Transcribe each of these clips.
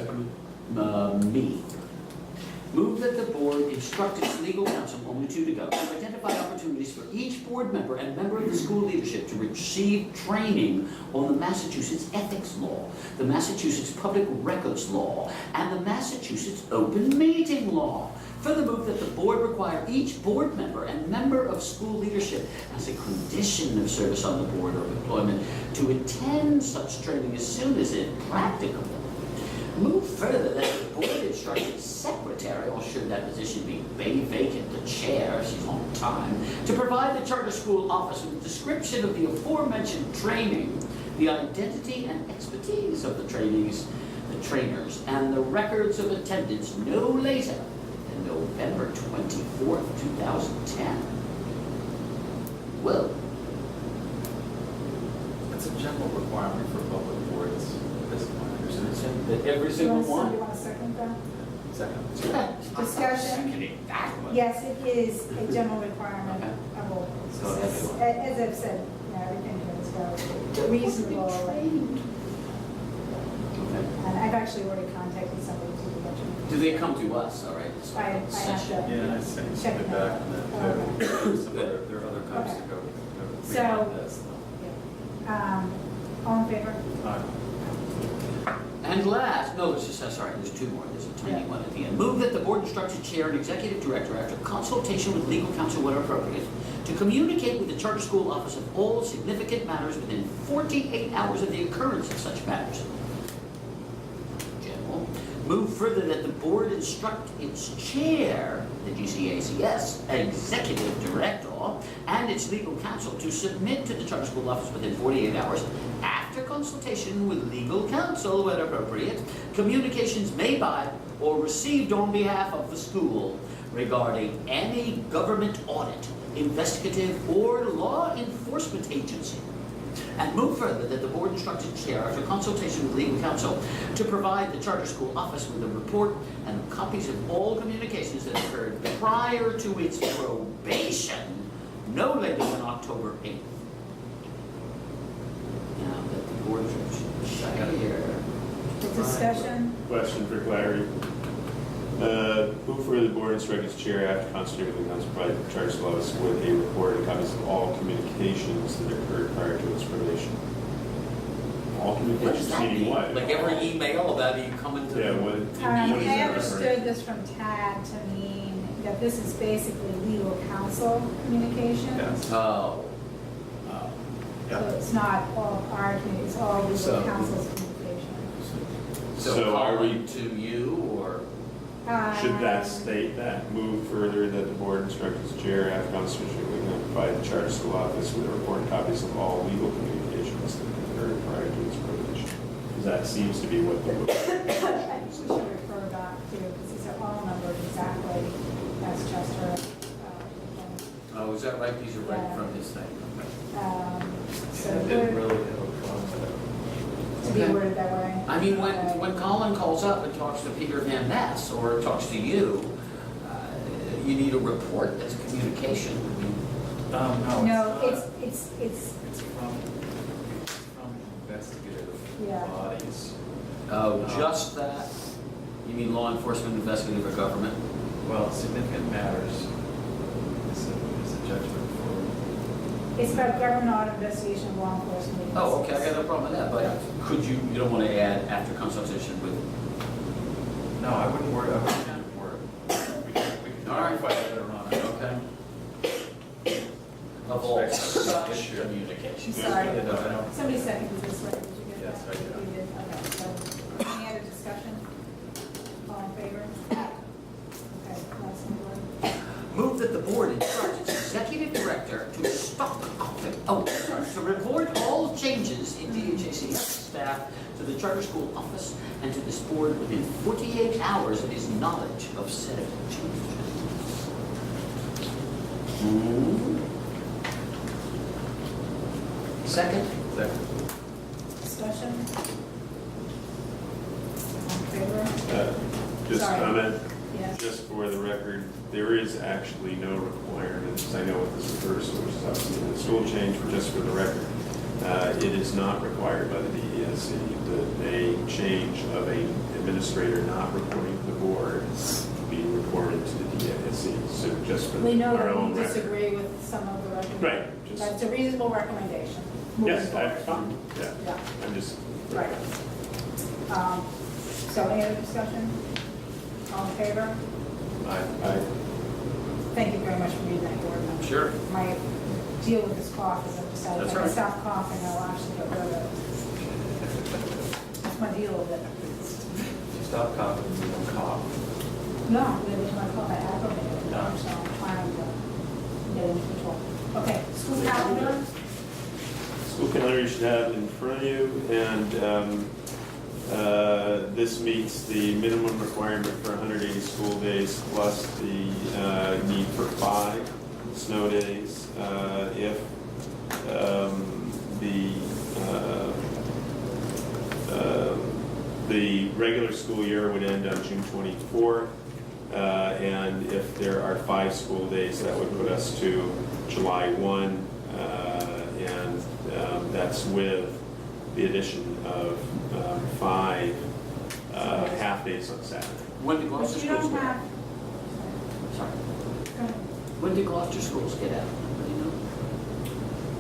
Second. Me. Move that the board instruct its legal counsel, only two to go, to identify opportunities for each board member and member of the school leadership to receive training on the Massachusetts ethics law, the Massachusetts public records law, and the Massachusetts open meeting law. Further, move that the board require each board member and member of school leadership, as a condition of service on the board or of employment, to attend such training as soon as it practicable. Move further that the board instruct its secretary, or should that position be vacant, the chair, she's on time, to provide the charter school office with a description of the aforementioned training, the identity and expertise of the trainers, and the records of attendance no later than November 24th, 2010. Well, That's a general requirement for public boards. This one, that every single You one. want to second that? second. Discussion? Seconding that one. Yes, it is a general requirement Okay. of all Go ahead, boards. Leila. As I've said, everything here is very reasonable. Okay. And I've actually already contacted somebody to do that. Do they come to us, all right? It's I like a have session. to. Yeah, I sent you Check something it back out. on that too. There are other times to go. So- This. All in favor? And last, no, there's just, sorry, there's two more. There's a tiny Yeah. one at the end. Move that the board instruct its chair and executive director, after consultation with legal counsel where appropriate, to communicate with the charter school office of all significant matters within 48 hours of the occurrence of such matters. General. Move further that the board instruct its chair, the GCACS, executive director, and its legal counsel to submit to the charter school office within 48 hours, after consultation with legal counsel when appropriate, communications made by or received on behalf of the school regarding any government audit, investigative, or law enforcement agency. And move further that the board instruct its chair, after consultation with legal counsel, to provide the charter school office with a report and copies of all communications that occurred prior to its probation, no later than October 8th. Now that the board should here. The discussion? Question for clarity. Move for the board instruct its chair, after consultation with the council, provide the charter school office with a report and copies of all communications that occurred prior to its probation. All What does communications that meaning mean? what? Like every email about you coming to Yeah, the what? meeting? What is I that understood this from Tad to mean that this is basically legal counsel communication. Yes. Oh. So it's not all our communication, it's all legal So- counsel's communication. So So are we- calling to you or? Should that state that? Move further that the board instruct its chair, after consultation with the council, provide the charter school office with a report and copies of all legal communications that occurred prior to its probation. Because that seems to be what the I think we should refer back to, because these are all numbered exactly as Chester. Oh, is that right? These are right Yeah. from this thing. So I didn't good really have a problem with to be Okay. worded that way. I mean, when Colin calls up and talks to Peter Van Ness or talks to you, you need a report. That's a communication. that. No, No, it's not. it's, It's from investigative Yeah. bodies. Oh, just that? You mean law enforcement, investigative, or government? Well, significant matters is a judgment for. it's about government audit investigation, law enforcement. Oh, okay, I agencies. got no problem with that, but could you don't want to add after consultation with? No, I wouldn't worry. I wouldn't worry. We can All right. clarify that later on. Okay. Of all such communication. Sorry. No, I don't. Somebody seconded this, right? Did you get Yes, that? I did. You did, okay, so, any other discussion? All in favor? Okay, last one. Move that the board instruct its executive director to to report all changes in DHACS staff to the charter school office and to this board within 48 hours of his knowledge of said changes. Second? Second. Discussion? All in favor? Just Sorry. comment, Yes. just for the record, there is actually no requirement, because I know what this refers to, which is obviously the school change, but just for the record, it is not required by the DESC that a change of a administrator not reporting to the board, be reported to the DASC, so just for We know our that own we record. disagree with some of the recommendations. Right, just, That's a reasonable recommendation. moving yes, forward. that's fine, yeah, Yeah, I'm just. right. So any other discussion? All in favor? I, Thank you very much for reading that, Gordon. Sure. My deal with this cough is I've decided That's if I can right. stop coughing, I'll actually get rid of it. That's my deal with it. If you stop coughing, you don't cough. No, every time I cough, I aggravate it, Yeah. so I'm trying to get into control. Okay, school calendar? School calendar you should have in front of you, and this meets the minimum requirement for 180 school days plus the need for 5 snow days. If the regular school year would end on June 24th, and if there are 5 school days, that would put us to July 1, and that's with the addition of 5 half-days on Saturday. When did Gloucester But you schools don't get out? have, Sorry. go ahead. When did Gloucester schools get out? Do you know?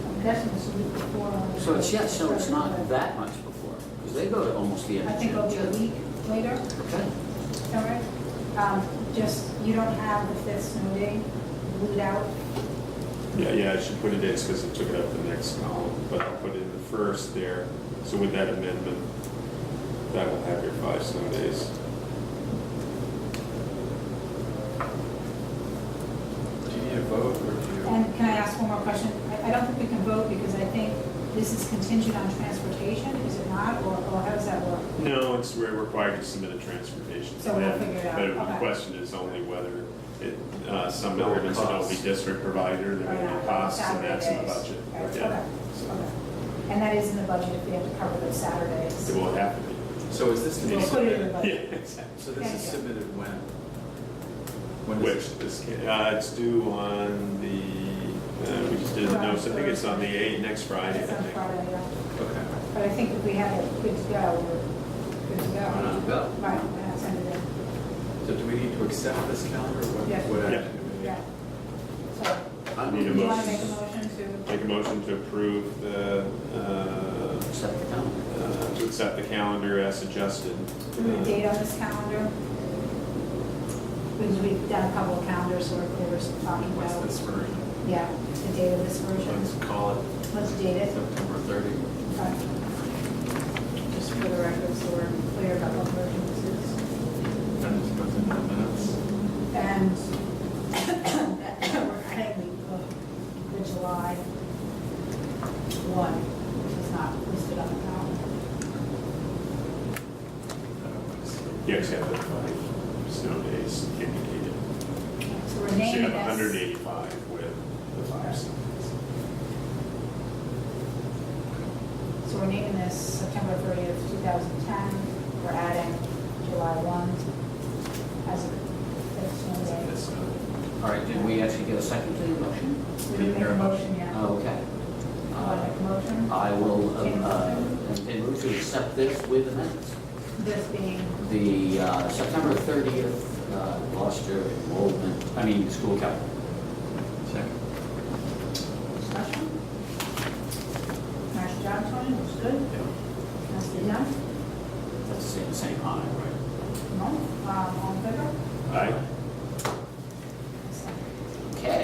I'm guessing this will be before. So it's, yeah, so it's not that much before, because they go to almost the end I of think June. it'll be a week later, Okay. all right? Just, you don't have the 5th snow day glued out. Yeah, I should put it in because it took it up the next column, but I'll put it in the first there. So with that amendment, that will have your 5 snow days. Do you need a vote or do you? And can I ask one more question? I don't think we can vote because I think this is contingent on transportation, is it not? Or how does that work? No, we're required to submit a transportation So we'll plan, figure it out, but the okay. question is only whether it, some No ordinance will be costs. district provider, there Or may not? be costs, and Saturday that's in the days. budget. Right, Yeah. okay, okay. And that is in the budget if we have to cover those Saturdays. It will have to be. So is this to be We'll put it in the submitted? Yeah, budget. exactly. So this Thank is you. submitted when? When Which, is it? it's due on the, we just did the notes, I think it's on the 8th, next Friday, I It's on think. Friday, yeah. Okay. But I think if we have it good to go, we're good to go. Good to go. Right, and I'll send it in. So do we need to accept this calendar or what? Yes. What Yeah. action do we need? Yeah. So, I Need a do you want to motion. make a motion to? Make a motion to approve Accept the calendar. to accept the calendar as suggested. Do we have a date on this calendar? Because we've done a couple of calendars, so we're talking What's about, this version? yeah, the date of this version. Let's call it Let's date it. September 30. Okay. Just for the record, so we're clear about what version this is. And it goes into the minutes. And we're adding the July 1, which is not listed on the calendar. You actually have the 5 snow days indicated. So we're So you naming have this. 185 with the 5 snow days. So we're naming this September 30th, 2010. We're adding July 1 as a 5th snow day. It's, All right, did we actually get a second to the motion? We didn't make a motion yet. Oh, okay. You want to make a motion? I will, Okay. and move to accept this with amendments. This being, The September 30th Gloucester enrollment, school calendar. Second. discussion? Nice job, Tony, looks good. Yeah. Nicely done. That's the same line, right? No, all in favor? Aye. Okay.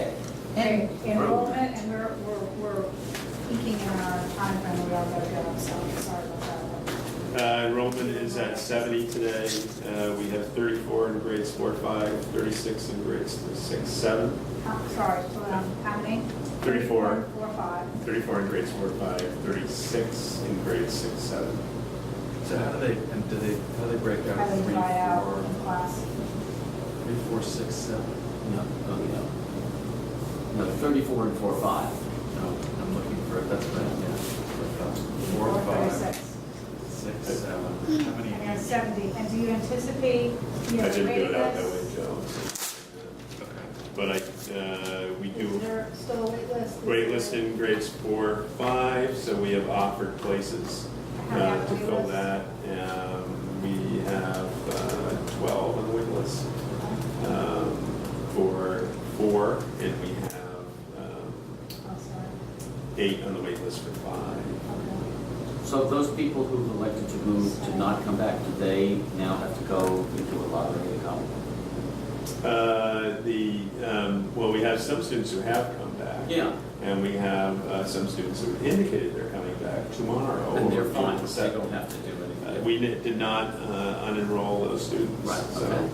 And enrollment, and we're peaking in our time frame, we all gotta go, so sorry about that. Enrollment is at 70 today. We have 34 in grades 4-5, 36 in grades 6-7, Sorry, so how many? 34. 4, 5. 34 in grades 4-5, 36 in grades 6-7. So how do they break out? How they 3, divide out 4, in class. 3, 4, 6, 7? No, oh, no. No, 34 and 4, 5. No, I'm looking for it, that's right, yeah. 4, 5, 36. 6, 7. How many? And then 70, and do you anticipate, you I have a didn't do waiting it out that way, list? Joe. Okay. But we Is do there still a wait list? grade list in grades 4-5, so we have offered places How many to wait fill lists? that. We have 4, and we have Oh, sorry. 8 on the wait list for 5. Okay. So those people who've elected to move to not come back, do they now have to go into a lottery to come? Well, we have some students who have come back. Yeah. And we have some students who indicated they're coming back tomorrow. And they're or fine, June they 2nd. don't have to do anything. We did not unenroll those students. Right, So okay.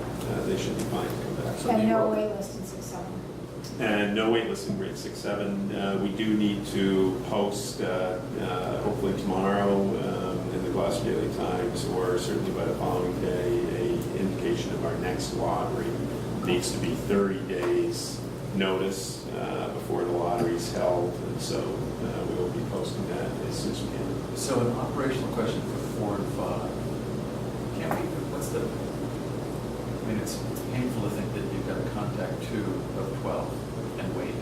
they should be fine to come back. So And the no enroll- wait list in 6-7. And no wait list in grade 6, 7. We do need to post, hopefully tomorrow, in the Gloucester Daily Times, or certainly by the following day, a indication of our next lottery. Needs to be 30 days notice before the lottery's held, and so we will be posting that as soon as we can. So an operational question for 4 and 5. Can't we, what's the, I mean, it's painful to think that you've got to contact 2 of 12 and wait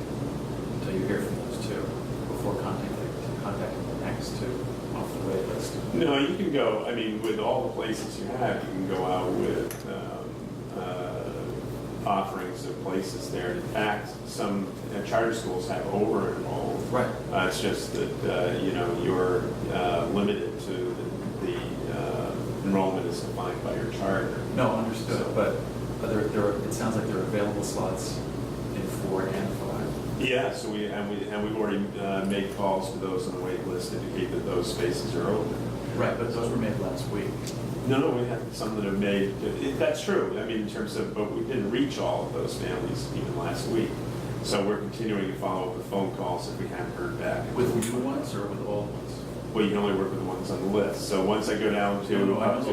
until you hear from those 2 before contacting the next 2 off the wait list. No, you can go, I mean, with all the places you have, you can go out with offerings of places there. In fact, some charter schools have over-enrolled. Right. It's just that, you're limited to the enrollment is defined by your charter. No, understood, So- but it sounds like there are available slots in 4 and 5. Yeah, so we've already made calls to those on the wait list to indicate that those spaces are open. Right, but those were made last week. No, we have some that have made, that's true, I mean, in terms of, but we didn't reach all of those families even last week. So we're continuing to follow up with phone calls if we haven't heard back. With new ones or with old ones? Well, you can only work with the ones on the list. So once I go down to, No, I up know. to